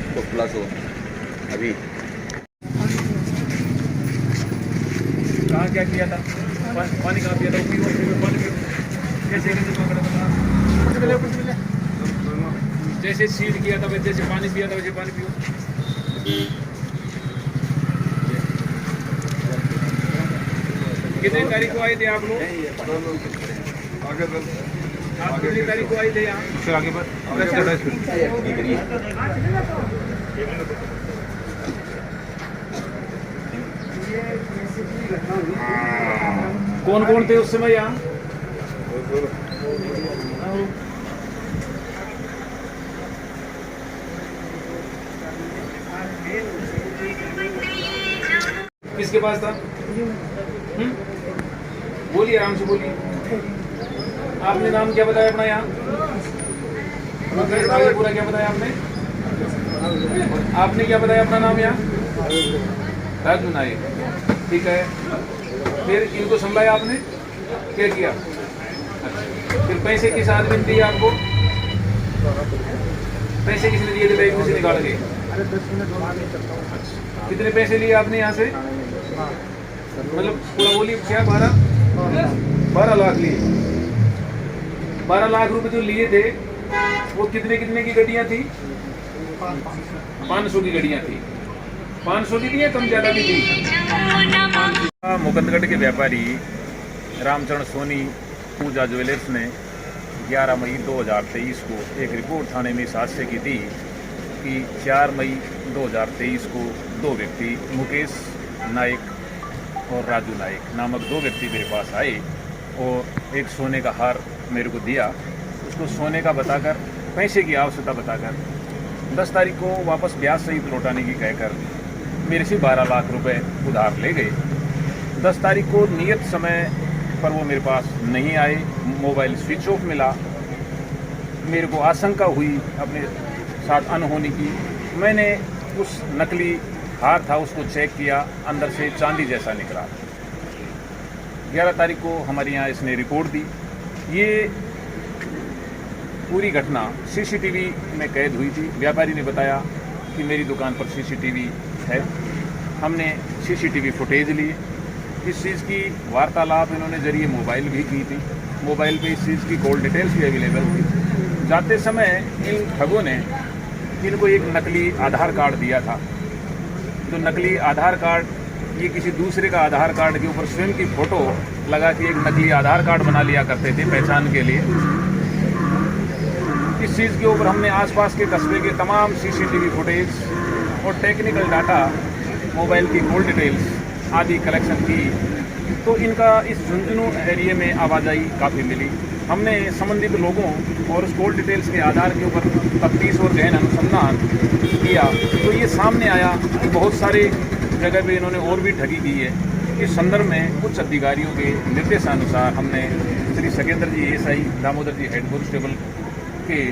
तो प्लस हो अभी कहाँ क्या किया था, पानी कहाँ पिया था, पानी पियो कैसे पकड़ा था, जैसे सील किया था वैसे जैसे पानी पिया था वैसे पानी पियो। कितनी तारीख को आए थे आप लोग? आप कितनी तारीख को आए थे यहाँ? उससे आगे पर कौन कौन थे उस समय यहाँ? किसके पास था? बोलिए, आराम से बोलिए। आपने नाम क्या बताया अपना यहाँ? आगे पूरा क्या बताया आपने? आपने क्या बताया अपना नाम यहाँ? राजू नाइक, ठीक है। फिर इनको संभाला आपने, क्या किया? अच्छा, फिर पैसे किस आदमी ने दिए आपको? पैसे किसने दिए थे? बैंक में से निकाल के? कितने पैसे लिए आपने यहाँ से? मतलब पूरा बोलिए, क्या 12 लाख लिए। 12 लाख रुपए जो लिए थे वो कितने कितने की गड्डियाँ थी? 500 की गड्डियाँ थी। 500 की थी या कम ज़्यादा भी थी? मुकंदगढ़ के व्यापारी रामचरण सोनी पूजा ज्वेलर्स ने 11 मई 2023 को एक रिपोर्ट थाने में इस हादसे की थी कि 4 मई 2023 को दो व्यक्ति मुकेश नाइक और राजू नाइक नामक दो व्यक्ति मेरे पास आए और एक सोने का हार मेरे को दिया। उसको सोने का बताकर, पैसे की आवश्यकता बताकर 10 तारीख को वापस ब्याज सहित लौटाने की कहकर मेरे से 12 लाख रुपए उधार ले गए। 10 तारीख को नियत समय पर वो मेरे पास नहीं आए, मोबाइल स्विच ऑफ मिला। मेरे को आशंका हुई अपने साथ अनहोनी की। मैंने उस नकली हार था उसको चेक किया, अंदर से चांदी जैसा निकला। 11 तारीख को हमारे यहाँ इसने रिपोर्ट दी। ये पूरी घटना सीसीटीवी में कैद हुई थी। व्यापारी ने बताया कि मेरी दुकान पर सीसीटीवी है। हमने सीसीटीवी फुटेज लिए। इस चीज़ की वार्तालाप इन्होंने जरिए मोबाइल भी की थी। मोबाइल पे इस चीज़ की कॉल डिटेल्स भी अवेलेबल थी। जाते समय इन ठगों ने इनको एक नकली आधार कार्ड दिया था। तो नकली आधार कार्ड, ये किसी दूसरे का आधार कार्ड के ऊपर स्वयं की फ़ोटो लगा के एक नकली आधार कार्ड बना लिया करते थे पहचान के लिए। इस चीज़ के ऊपर हमने आसपास के कस्बे के तमाम सीसीटीवी फुटेज और टेक्निकल डाटा, मोबाइल की कॉल डिटेल्स आदि कलेक्शन की। तो इनका इस झुंझुनू एरिया में आवाजाही काफ़ी मिली। हमने संबंधित लोगों और उस कॉल डिटेल्स के आधार के ऊपर तफ्तीश और गहन अनुसंधान किया तो ये सामने आया कि बहुत सारे जगह पे इन्होंने और भी ठगी की है। इस संदर्भ में उच्च अधिकारियों के निर्देशानुसार हमने श्री सकेंद्र जी एएसआई, दामोदर जी हेड कांस्टेबल के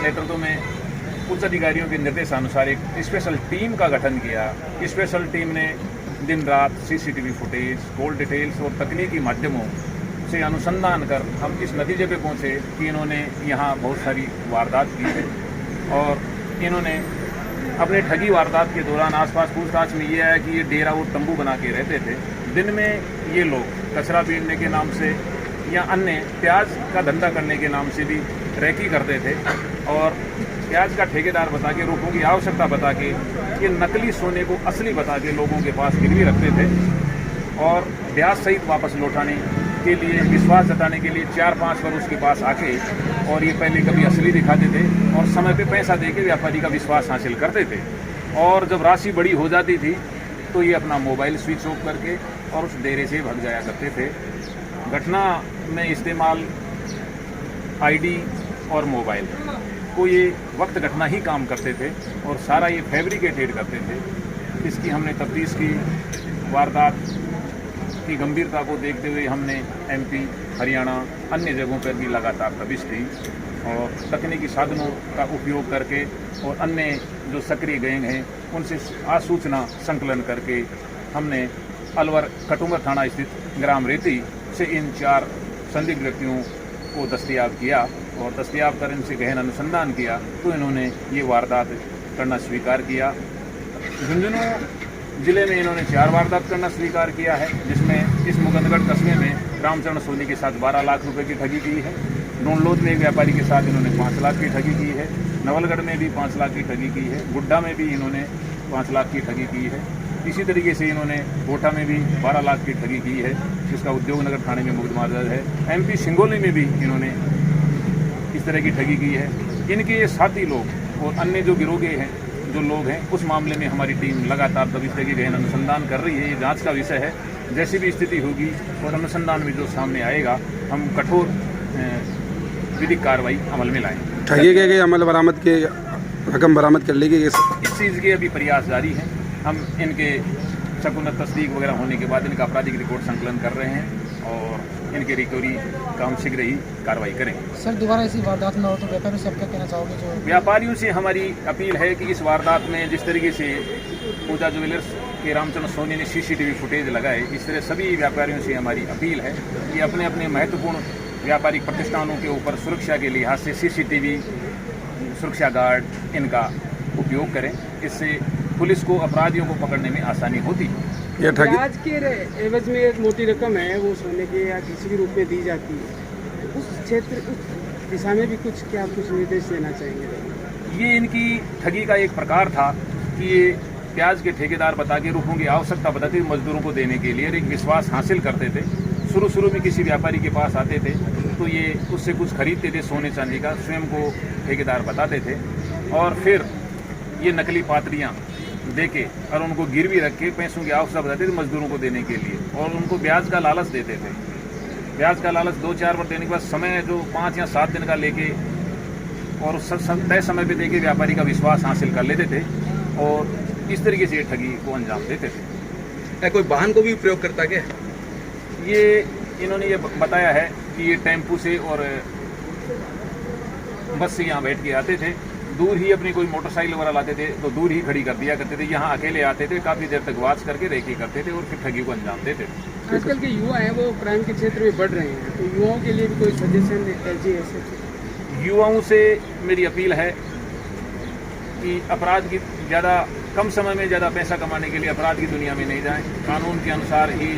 नेतृत्व में उच्च अधिकारियों के निर्देशानुसार एक स्पेशल टीम का गठन किया। स्पेशल टीम ने दिन रात सीसीटीवी फुटेज, कॉल डिटेल्स और तकनीकी माध्यमों से अनुसंधान कर हम इस नतीजे पे पहुंचे कि इन्होंने यहाँ बहुत सारी वारदात की है और इन्होंने अपने ठगी वारदात के दौरान आसपास पूछताछ में ये है कि ये डेरा और तंबू बना के रहते थे। दिन में ये लोग कचरा बीनने के नाम से या अन्य प्याज का धंधा करने के नाम से भी रैकी करते थे और प्याज का ठेकेदार बता के, रुपयों की आवश्यकता बता के, ये नकली सोने को असली बता के लोगों के पास गिरवी रखते थे और ब्याज सहित वापस लौटाने के लिए, विश्वास जताने के लिए 4-5 बार उसके पास आके और ये पहले कभी असली दिखाते थे और समय पे पैसा देके व्यापारी का विश्वास हासिल करते थे। और जब राशि बड़ी हो जाती थी तो ये अपना मोबाइल स्विच ऑफ करके और उस डेरे से भाग जाया करते थे। घटना में इस्तेमाल आईडी और मोबाइल को ये वक्त घटना ही काम करते थे और सारा ये फैब्रिकेटेड करते थे। इसकी हमने तफ्तीश की। वारदात की गंभीरता को देखते हुए हमने एमपी, हरियाणा, अन्य जगहों पर भी लगातार दबिश दी और तकनीकी साधनों का उपयोग करके और अन्य जो सक्रिय गैंग हैं उनसे आसूचना संकलन करके हमने अलवर कटुंबर थाना स्थित ग्राम रेती से इन 4 संदिग्ध व्यक्तियों को दस्तयाब किया और दस्तयाब कर इनसे गहन अनुसंधान किया तो इन्होंने ये वारदात करना स्वीकार किया। झुंझुनू जिले में इन्होंने 4 वारदात करना स्वीकार किया है, जिसमें इस मुकंदगढ़ कस्बे में रामचरण सोनी के साथ 12 लाख रुपए की ठगी की है। डोनलोद में एक व्यापारी के साथ इन्होंने 5 लाख की ठगी की है। नवलगढ़ में भी 5 लाख की ठगी की है। गुड्डा में भी इन्होंने 5 लाख की ठगी की है। इसी तरीके से इन्होंने कोटा में भी 12 लाख की ठगी की है, जिसका उद्योग नगर थाने में मुकदमा दर्ज है। MP सिंगोली में भी इन्होंने इस तरह की ठगी की है। इनके साथी लोग और अन्य जो गिरोह हैं, जो लोग हैं, उस मामले में हमारी टीम लगातार तब इस तरह की गहन अनुसंधान कर रही है। ये जांच का विषय है। जैसी भी स्थिति होगी और अनुसंधान में जो सामने आएगा, हम कठोर विधिक कार्रवाई अमल में लाएंगे। ठगी के अमल बरामद के रकम बरामद कर ली गई। इस चीज़ के अभी प्रयास जारी हैं। हम इनके शकुनत तस्दीक वगैरह होने के बाद इनका आपराधिक रिकॉर्ड संकलन कर रहे हैं और इनके रिकवरी का हम शीघ्र ही कार्रवाई करेंगे। सर, दोबारा ऐसी वारदात न हो तो व्यापारियों से आप क्या कहना चाहोगे? जो व्यापारियों से हमारी अपील है कि इस वारदात में जिस तरीके से पूजा ज्वेलर्स के रामचरण सोनी ने CCTV फुटेज लगाए, इस तरह सभी व्यापारियों से हमारी अपील है कि अपने अपने महत्वपूर्ण व्यापारिक प्रतिष्ठानों के ऊपर सुरक्षा के लिहाज से CCTV, सुरक्षा गार्ड इनका उपयोग करें। इससे पुलिस को अपराधियों को पकड़ने में आसानी होती है। ये ठगी आज के एवज में एक मोटी रकम है, वो सोने के या किसी भी रूप में दी जाती है। उस क्षेत्र, उस दिशा में भी कुछ निर्देश देना चाहेंगे? ये इनकी ठगी का एक प्रकार था कि ये प्याज के ठेकेदार बता के रुपयों की आवश्यकता बताती थी मजदूरों को देने के लिए और एक विश्वास हासिल करते थे। शुरू में किसी व्यापारी के पास आते थे तो ये उससे कुछ खरीदते थे सोने चांदी का, स्वयं को ठेकेदार बताते थे और फिर ये नकली पात्रियाँ देके और उनको गिरवी रख के पैसों की आवश्यकता बताते थे मजदूरों को देने के लिए और उनको ब्याज का लालच देते थे। ब्याज का लालच 2-4 बार देने के बाद समय जो 5 या 7 दिन का लेके और उस तय समय पे देके व्यापारी का विश्वास हासिल कर लेते थे और इस तरीके से ये ठगी को अंजाम देते थे। कोई वाहन को भी प्रयोग करता क्या? ये इन्होंने ये बताया है कि ये टेम्पू से और बस से यहाँ बैठ के आते थे। दूर ही अपनी कोई मोटरसाइकिल वगैरह लाते थे तो दूर ही खड़ी कर दिया करते थे। यहाँ अकेले आते थे, काफ़ी देर तक वाच करके रेकी करते थे और फिर ठगी को अंजाम देते थे। आजकल के युवा हैं वो क्राइम के क्षेत्र में बढ़ रहे हैं, तो युवाओं के लिए भी कोई सजेशन दीजिए ऐसे? युवाओं से मेरी अपील है कि अपराध की ज़्यादा कम समय में ज़्यादा पैसा कमाने के लिए अपराध की दुनिया में नहीं जाएं। कानून के अनुसार ही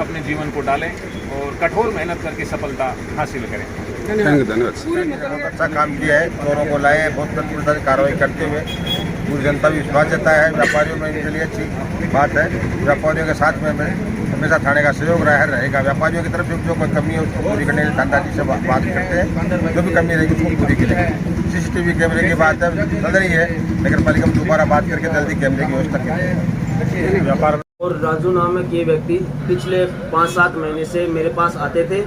अपने जीवन को डालें और कठोर मेहनत करके सफलता हासिल करें। धन्यवाद। बहुत अच्छा काम किया है, चोरों को लाए हैं, बहुत तत्परता से कार्रवाई करते हुए पूरी जनता भी विश्वास जताया है। व्यापारियों में इनके लिए अच्छी बात है। व्यापारियों के साथ में हमेशा थाने का सहयोग रहेगा। व्यापारियों की तरफ जो कोई कमी है उसको पूरी करने के लिए धनराशि से बात करते हैं, जो भी कमी रहेगी उसको पूरी करेंगे। CCTV कैमरे की बात है चल रही है, नगर पालिका में दोबारा बात करके जल्दी कैमरे की व्यवस्था करेंगे। व्यापार और राजू नामक ये व्यक्ति पिछले 5-7 महीने से मेरे पास आते थे,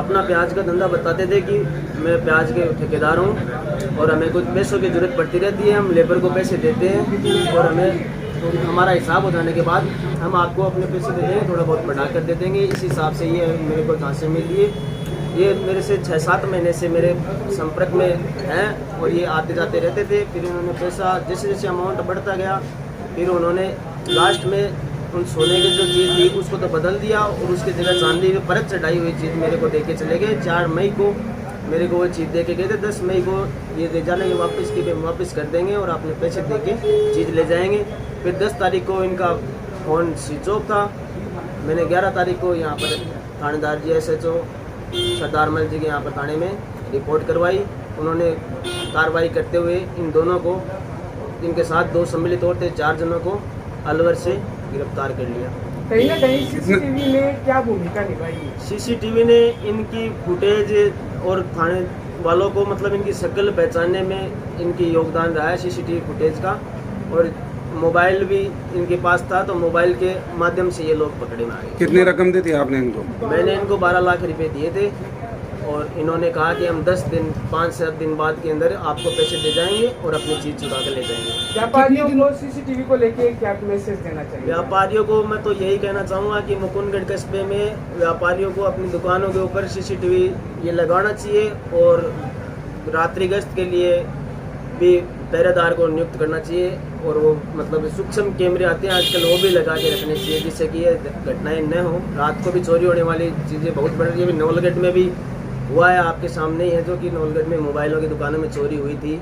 अपना प्याज का धंधा बताते थे कि मैं प्याज के ठेकेदार हूँ और हमें कुछ पैसों की ज़रूरत पड़ती रहती है, हम लेबर को पैसे देते हैं और हमें हमारा हिसाब हो जाने के बाद हम आपको अपने पैसे दे देंगे, थोड़ा बहुत बढ़ा कर दे देंगे। इस हिसाब से ये मेरे को झांसे में लिए, ये मेरे से 6-7 महीने से मेरे संपर्क में हैं और ये आते जाते रहते थे। फिर उन्होंने पैसा जैसे जैसे अमाउंट बढ़ता गया, फिर उन्होंने लास्ट में उन सोने की जो चीज़ थी उसको तो बदल दिया और उसकी जगह चांदी में परत चढ़ाई हुई चीज़ मेरे को दे के चले गए। 4 मई को मेरे को वो चीज़ दे के गए थे। 10 मई को ये दे जाने के वापस की वापस कर देंगे और अपने पैसे दे के चीज़ ले जाएंगे। फिर 10 तारीख को इनका फ़ोन स्विच ऑफ था। मैंने 11 तारीख को यहाँ पर थानेदार जी SHO सरदार मल जी के यहाँ पर थाने में रिपोर्ट करवाई। उन्होंने कार्रवाई करते हुए इन दोनों को, इनके साथ 2 सम्मिलित और थे, 4 जनों को अलवर से गिरफ्तार कर लिया। कहीं ना कहीं CCTV ने क्या भूमिका निभाई? CCTV ने इनकी फुटेज और थाने वालों को मतलब इनकी शक्ल पहचानने में इनकी योगदान रहा है CCTV फुटेज का। और मोबाइल भी इनके पास था, तो मोबाइल के माध्यम से ये लोग पकड़े में आ गए। कितनी रकम दी थी आपने इनको? मैंने इनको 12 लाख रुपए दिए थे और इन्होंने कहा कि हम 10 दिन 5-7 दिन बाद के अंदर आपको पैसे दे जाएंगे और अपनी चीज़ चुरा कर ले जाएंगे। व्यापारियों को CCTV को लेके क्या मैसेज देना चाहिए? व्यापारियों को मैं तो यही कहना चाहूँगा कि मुकुंदगढ़ कस्बे में व्यापारियों को अपनी दुकानों के ऊपर CCTV ये लगाना चाहिए और रात्रि गश्त के लिए भी पहरेदार को नियुक्त करना चाहिए और वो मतलब सूक्ष्म कैमरे आते हैं आजकल, वो भी लगा के रखने चाहिए जिससे कि ये घटनाएं न हो। रात को भी चोरी होने वाली चीज़ें बहुत बढ़ रही है। नवलगढ़ में भी हुआ है, आपके सामने ही है, जो कि नवलगढ़ में मोबाइलों की दुकानों में चोरी हुई थी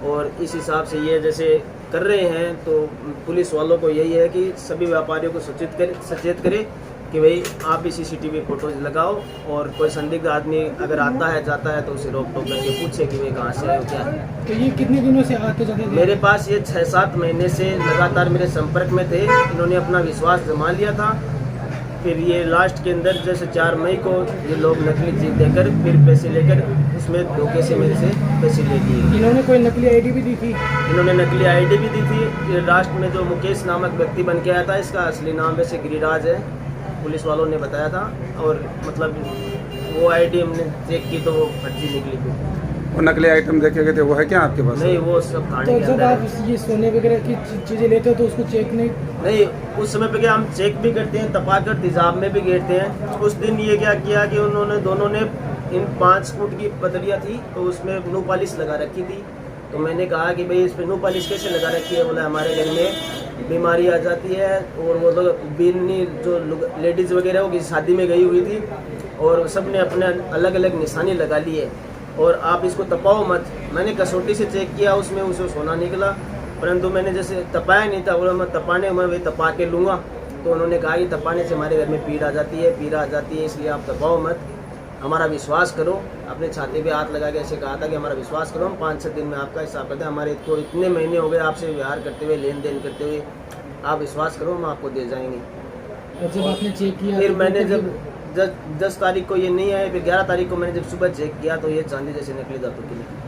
और इस हिसाब से ये जैसे कर रहे हैं, तो पुलिस वालों को यही है कि सभी व्यापारियों को सचेत करें कि भाई आप भी CCTV फोटोज लगाओ, और कोई संदिग्ध आदमी अगर आता है जाता है तो उसे रोक टोक करके पूछे कि भाई कहाँ से आए हो, क्या है। तो ये कितने दिनों से आते जाते थे? मेरे पास ये 6-7 महीने से लगातार मेरे संपर्क में थे। इन्होंने अपना विश्वास जमा लिया था। फिर ये लास्ट के अंदर जैसे 4 मई को ये लोग नकली चीज देकर फिर पैसे लेकर उसमें धोखे से मेरे से पैसे ले लिए। इन्होंने कोई नकली ID भी दी थी? इन्होंने नकली ID भी दी थी। ये लास्ट में जो मुकेश नामक व्यक्ति बन के आया था, इसका असली नाम वैसे गिरिराज है, पुलिस वालों ने बताया था। और मतलब वो ID हमने चेक की तो वो फर्जी निकली थी। वो नकली आइटम देखे गए थे, वो है क्या आपके पास? नहीं, वो सब थाने तो के जब अंदर आप है। ये सोने वगैरह की चीज़ें लेते हो तो उसको चेक नहीं? उस समय पे क्या हम चेक भी करते हैं, तपाकर तेजाब में भी गिरते हैं। उस दिन ये क्या किया कि उन्होंने दोनों ने इन 5 फुट की पतलियाँ थी तो उसमें नो पॉलिश लगा रखी थी। तो मैंने कहा कि भाई इस पर नो पॉलिश कैसे लगा रखी है? बोला हमारे घर में बीमारी आ जाती है, और वो तो बीनी जो लेडीज़ वगैरह वो किसी शादी में गई हुई थी और सब ने अपने अलग अलग निशानी लगा ली है, और आप इसको तपाओ मत। मैंने कसौटी से चेक किया, उसमें उसे सोना निकला, परंतु मैंने जैसे तपाया नहीं था। बोला मैं तपाने मैं वही तपा के लूँगा। तो उन्होंने कहा कि तपाने से हमारे घर में पीड़ आ जाती है, इसलिए आप तपाओ मत, हमारा विश्वास करो। अपने छाती पे हाथ लगा के ऐसे कहा था कि हमारा विश्वास करो, हम 5-6 दिन में आपका हिसाब करते हैं। हमारे को इतने महीने हो गए आपसे व्यवहार करते हुए, लेन देन करते हुए, आप विश्वास करो, हम आपको दे जाएंगे। और जब आपने चेक किया फिर तो मैंने मतलब जब 10 तारीख को ये नहीं आए, फिर 11 तारीख को मैंने जब सुबह चेक किया तो ये चांदी जैसे नकली धातु की निकली।